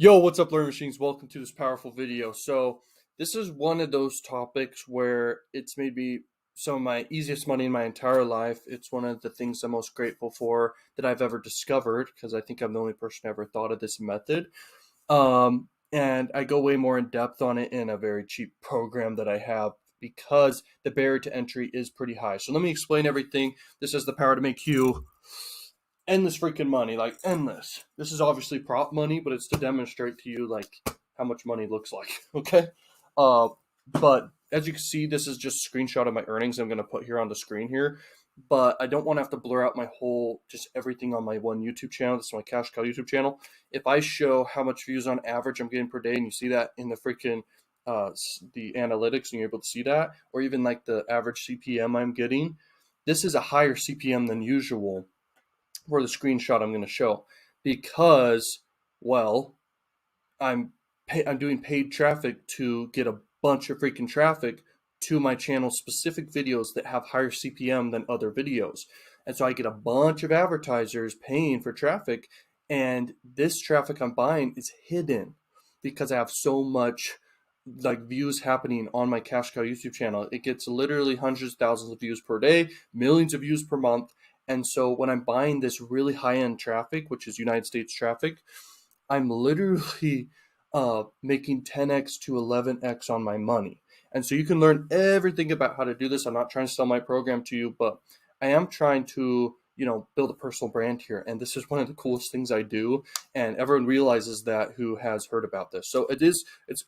Yo, what's up, Learning Machines? Welcome to this powerful video. So, this is one of those topics where it's made me some of my easiest money in my entire life. It's one of the things I'm most grateful for that I've ever discovered because I think I'm the only person who ever thought of this method. And I go way more in depth on it in a very cheap program that I have because the barrier to entry is pretty high. So, let me explain everything. This has the power to make you endless freaking money, like endless. This is obviously prop money, but it's to demonstrate to you like how much money looks like. Okay, uh, but as you can see, this is just a screenshot of my earnings. I'm gonna put here on the screen here, but I don't want to have to blur out my whole just everything on my one YouTube channel. This is my cash cow YouTube channel. If I show how much views on average I'm getting per day, and you see that in the freaking the analytics, and you're able to see that, or even like the average CPM I'm getting, this is a higher CPM than usual for the screenshot I'm going to show because, well, I'm doing paid traffic to get a bunch of freaking traffic to my channel specific videos that have higher CPM than other videos. And so I get a bunch of advertisers paying for traffic, and this traffic I'm buying is hidden because I have so much like views happening on my cash cow YouTube channel. It gets literally hundreds of thousands of views per day, millions of views per month. And so when I'm buying this really high end traffic, which is United States traffic, I'm literally making 10x to 11x on my money. And so you can learn everything about how to do this. I'm not trying to sell my program to you, but I am trying to, build a personal brand here. And this is one of the coolest things I do. And everyone realizes that who has heard about this. So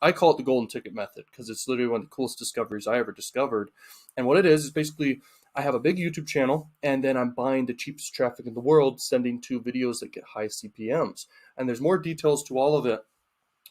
I call it the golden ticket method because it's literally one of the coolest discoveries I ever discovered. And what it is basically I have a big YouTube channel, and then I'm buying the cheapest traffic in the world, sending to videos that get high CPMs. And there's more details to all of it.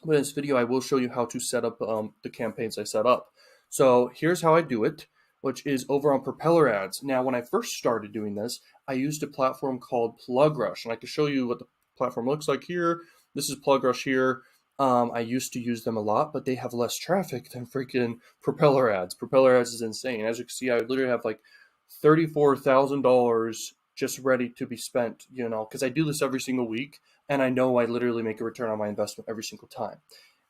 But in this video, I will show you how to set up the campaigns I set up. So here's how I do it, which is over on Propeller Ads. Now, when I first started doing this, I used a platform called PlugRush, and I can show you what the platform looks like here. This is PlugRush here. I used to use them a lot, but they have less traffic than freaking Propeller Ads. Propeller Ads is insane. As you can see, I literally have like $34,000 just ready to be spent, because I do this every single week, and I know I literally make a return on my investment every single time.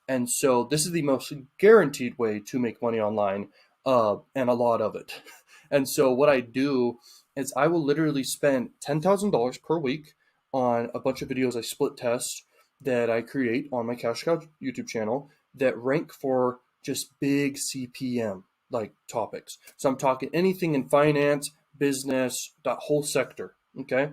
And so this is the most guaranteed way to make money online, and a lot of it. And so what I do is I will literally spend $10,000 per week on a bunch of videos I split test that I create on my Cash Cow YouTube channel that rank for just big CPM like topics. So I'm talking anything in finance, business, that whole sector. Okay.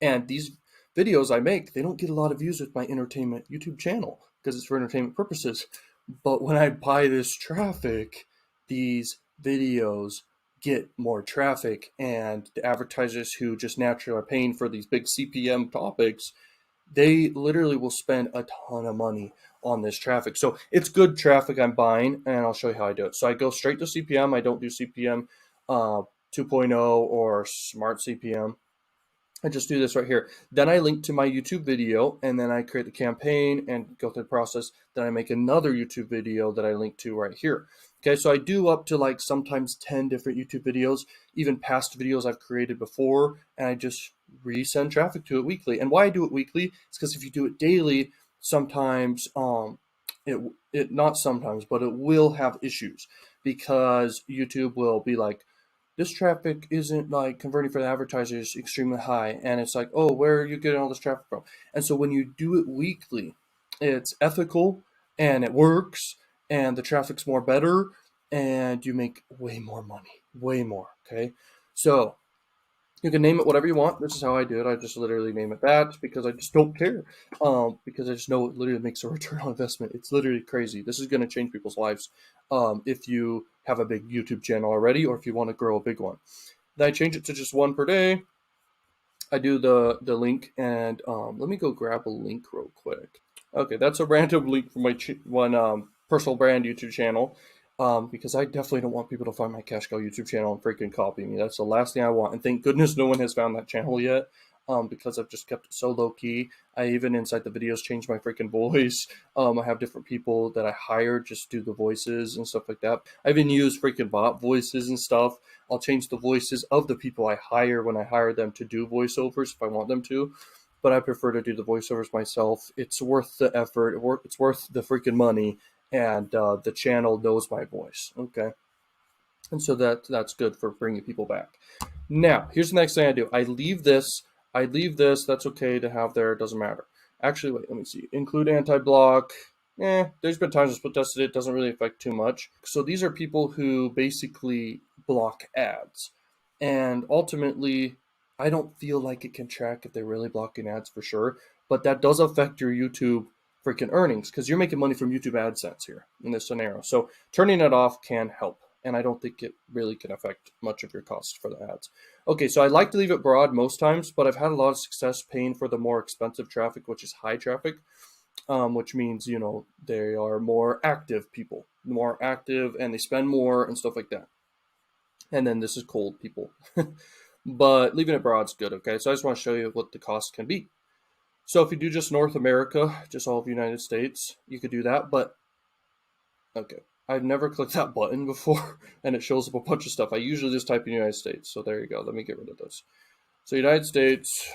And these videos I make, they don't get a lot of views with my entertainment YouTube channel because it's for entertainment purposes. But when I buy this traffic, these videos get more traffic, and the advertisers who just naturally are paying for these big CPM topics, they literally will spend a ton of money on this traffic. So it's good traffic I'm buying, and I'll show you how I do it. So I go straight to CPM. I don't do CPM 2.0 or smart CPM. I just do this right here. Then I link to my YouTube video, and then I create the campaign and go through the process. Then I make another YouTube video that I link to right here. Okay, so I do up to like sometimes 10 different YouTube videos, even past videos I've created before, and I just resend traffic to it weekly. And why I do it weekly is because if you do it daily, sometimes it not sometimes, but it will have issues because YouTube will be like, this traffic isn't like converting for the advertisers extremely high. And it's like, oh, where are you getting all this traffic from? And so when you do it weekly, it's ethical and it works and the traffic's more better and you make way more money, way more. Okay. So you can name it whatever you want. This is how I do it. I just literally name it that because I just don't care. Because I just know it literally makes a return on investment. It's literally crazy. This is going to change people's lives if you have a big YouTube channel already or if you want to grow a big one. Then I change it to just one per day. I do the link, and let me go grab a link real quick. Okay, that's a random link from my one personal brand YouTube channel. Because I definitely don't want people to find my Cash Cow YouTube channel and freaking copy me. That's the last thing I want. And thank goodness no one has found that channel yet, because I've just kept it so low key. I even inside the videos change my freaking voice. I have different people that I hire just do the voices and stuff like that. I even use freaking bot voices and stuff. I'll change the voices of the people I hire when I hire them to do voiceovers if I want them to. but I prefer to do the voiceovers myself. It's worth the effort. It's worth the freaking money, and the channel knows my voice. Okay, and so that's good for bringing people back. Now, here's the next thing I do. I leave this. That's okay to have there. It doesn't matter. Actually, wait. Let me see. Include anti-block. There's been times I split tested it. Doesn't really affect too much. So these are people who basically block ads, and ultimately, I don't feel like it can track if they're really blocking ads for sure. But that does affect your YouTube freaking earnings because you're making money from YouTube AdSense here in this scenario. So turning it off can help, and I don't think it really can affect much of your costs for the ads. Okay, so I like to leave it broad most times, but I've had a lot of success paying for the more expensive traffic, which is high traffic, which means, they are more active people, more active, and they spend more and stuff like that. And then this is cold people. But leaving it broad is good, okay? So I just want to show you what the cost can be. So if you do just North America, just all of the United States, you could do that, but okay. I've never clicked that button before, and it shows up a bunch of stuff. I usually just type in United States. So there you go. Let me get rid of this. So United States.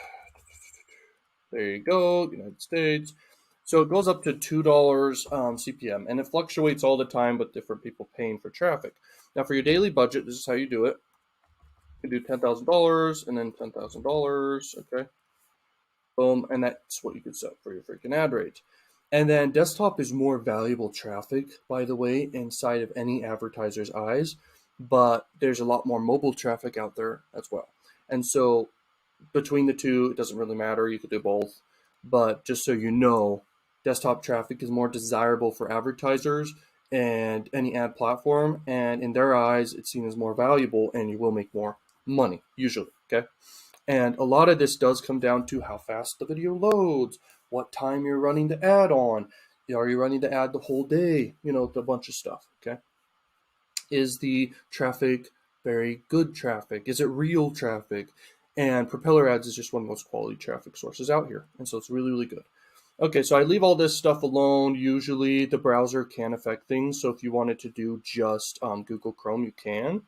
There you go. United States. So it goes up to $2 CPM, and it fluctuates all the time with different people paying for traffic. Now for your daily budget, this is how you do it. You do $10,000 and then $10,000. Okay. Boom. And that's what you could set for your freaking ad rate. And then desktop is more valuable traffic, by the way, inside of any advertiser's eyes, but there's a lot more mobile traffic out there as well. And so between the two, it doesn't really matter. You could do both, but just so you know, desktop traffic is more desirable for advertisers and any ad platform. And in their eyes, it's seen as more valuable, and you will make more money usually. Okay. And a lot of this does come down to how fast the video loads, what time you're running the ad on. Are you running the ad the whole day? A bunch of stuff, okay? Is the traffic very good traffic? Is it real traffic? And Propeller Ads is just one of the most quality traffic sources out here. And so it's really, really good. Okay, so I leave all this stuff alone. Usually the browser can affect things. So if you wanted to do just Google Chrome, you can.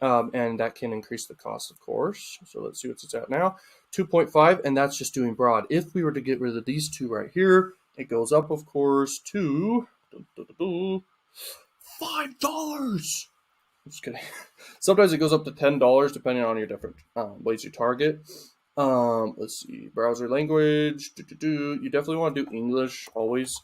And that can increase the cost, of course. So let's see what it's at now. 2.5, and that's just doing broad. If we were to get rid of these two right here, it goes up, of course, to $5. I'm just kidding. Sometimes it goes up to $10, depending on your different ways you target. Let's see, browser language. You definitely want to do English always.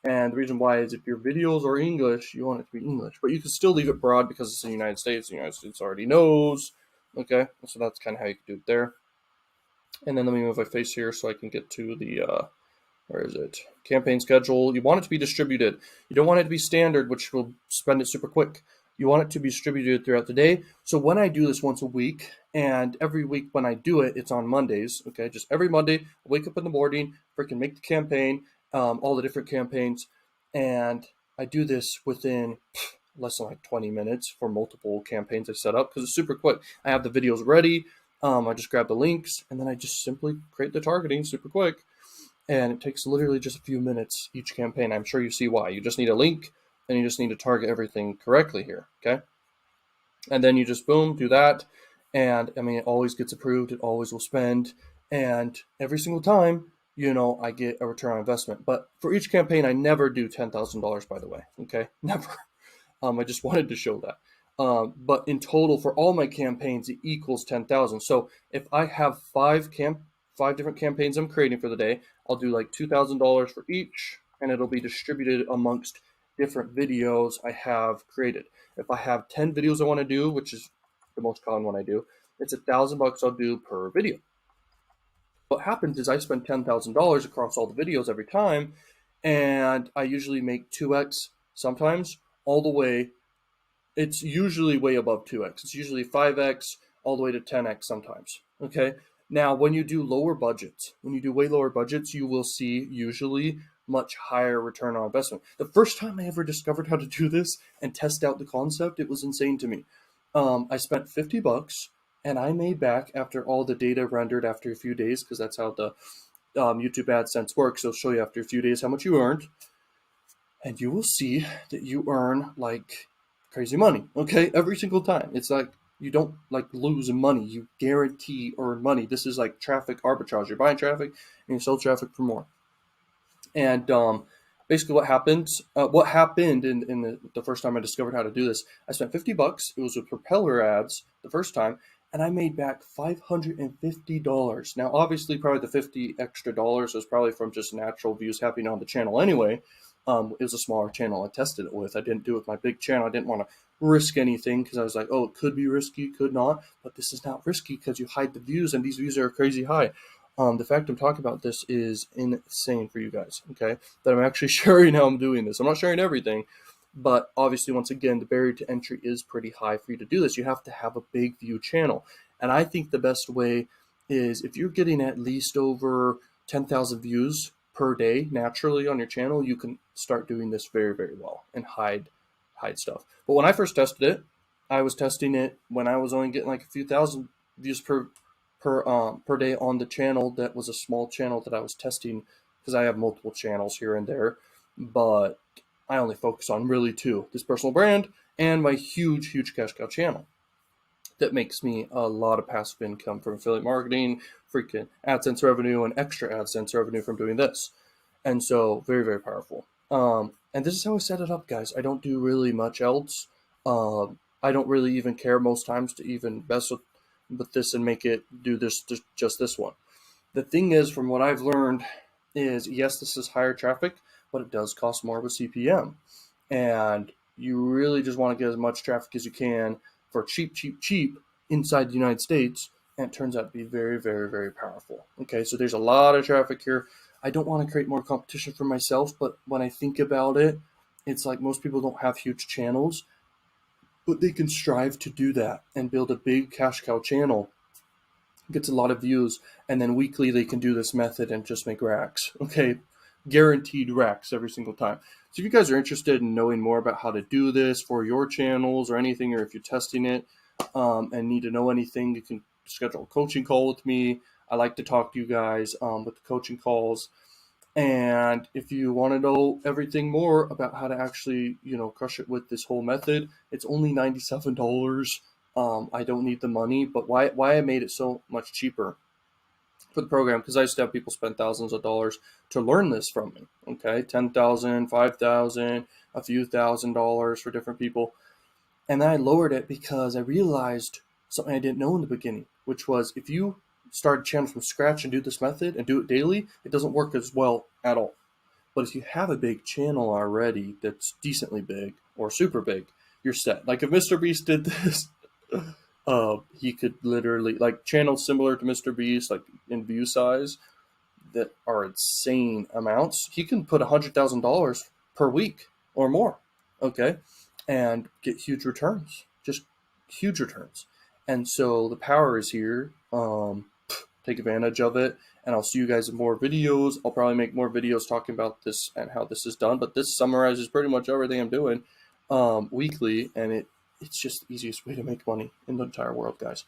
And the reason why is if your videos are English, you want it to be English. But you can still leave it broad because it's in the United States. The United States already knows. Okay, so that's kind of how you can do it there. And then let me move my face here so I can get to the, where is it? Campaign schedule. You want it to be distributed. You don't want it to be standard, which will spend it super quick. You want it to be distributed throughout the day. So when I do this once a week, and every week when I do it, it's on Mondays. Okay, just every Monday, I wake up in the morning, freaking make the campaign, all the different campaigns, and I do this within less than like 20 minutes for multiple campaigns I set up because it's super quick. I have the videos ready. I just grab the links, and then I just simply create the targeting super quick, and it takes literally just a few minutes each campaign. I'm sure you see why. You just need a link, and you just need to target everything correctly here, okay? And then you just, boom, do that, and, I mean, it always gets approved. It always will spend, and every single time, I get a return on investment. But for each campaign, I never do $10,000, by the way, okay? Never. I just wanted to show that. But in total, for all my campaigns, it equals 10,000. So if I have five different campaigns I'm creating for the day, I'll do like $2,000 for each, and it'll be distributed amongst different videos I have created. If I have 10 videos I want to do, which is the most common one I do, it's $1,000 I'll do per video. What happens is I spend $10,000 across all the videos every time, and I usually make 2x sometimes, all the way. It's usually way above 2x. It's usually 5x all the way to 10x sometimes. Okay. Now, when you do lower budgets, when you do way lower budgets, you will see usually much higher return on investment. The first time I ever discovered how to do this and test out the concept, it was insane to me. I spent $50 and I made back, after all the data rendered after a few days, because that's how the YouTube AdSense works. It'll show you after a few days how much you earned. And you will see that you earn like crazy money, okay? Every single time. It's like You don't like lose money. You guarantee earn money. This is like traffic arbitrage. You're buying traffic and you sell traffic for more. And basically, what happened in the first time I discovered how to do this, I spent $50. It was with propeller ads the first time, and I made back $550. Now, obviously, probably the 50 extra dollars was probably from just natural views happening on the channel anyway. It was a smaller channel I tested it with. I didn't do it with my big channel. I didn't want to risk anything because I was like, oh, it could be risky, could not. But this is not risky because you hide the views, and these views are crazy high. The fact I'm talking about this is insane for you guys, okay? That I'm actually sharing how I'm doing this. I'm not sharing everything, but obviously, once again, the barrier to entry is pretty high for you to do this. You have to have a big view channel. And I think the best way is if you're getting at least over 10,000 views per day naturally on your channel, you can start doing this very, very well and hide stuff. But when I first tested it, I was testing it when I was only getting like a few thousand views per day on the channel. That was a small channel that I was testing because I have multiple channels here and there, but I only focus on really two: this personal brand and my huge cash cow channel that makes me a lot of passive income from affiliate marketing, freaking AdSense revenue, and extra AdSense revenue from doing this. And so very, very powerful. And this is how I set it up, guys. I don't do really much else. I don't really even care most times to even mess with this and make it do this, just this one. The thing is, from what I've learned is, yes, this is higher traffic, but it does cost more with CPM. And you really just want to get as much traffic as you can for cheap inside the United States. And it turns out to be very, very, very powerful. Okay, so there's a lot of traffic here. I don't want to create more competition for myself, but when I think about it, it's like most people don't have huge channels, but they can strive to do that and build a big cash cow channel. Gets a lot of views, and then weekly they can do this method and just make racks. Okay, guaranteed racks every single time. So if you guys are interested in knowing more about how to do this for your channels or anything, or if you're testing it and need to know anything, you can schedule a coaching call with me. I like to talk to you guys with the coaching calls. And if you want to know everything more about how to actually, crush it with this whole method, it's only $97. I don't need the money, but why I made it so much cheaper for the program, because I used to have people spend thousands of dollars to learn this from me. Okay, 10,000, 5,000, a few $1,000s for different people. And then I lowered it because I realized something I didn't know in the beginning, which was if you start a channel from scratch and do this method and do it daily, it doesn't work as well at all. But if you have a big channel already that's decently big or super big, you're set. Like if Mr. Beast did this, he could literally, like channels similar to Mr. Beast, like in view size, that are insane amounts. He can put $100,000 per week or more, okay, and get huge returns, just huge returns. And so the power is here. Take advantage of it, and I'll see you guys in more videos. I'll probably make more videos talking about this and how this is done, but this summarizes pretty much everything I'm doing weekly, and it's just the easiest way to make money in the entire world, guys.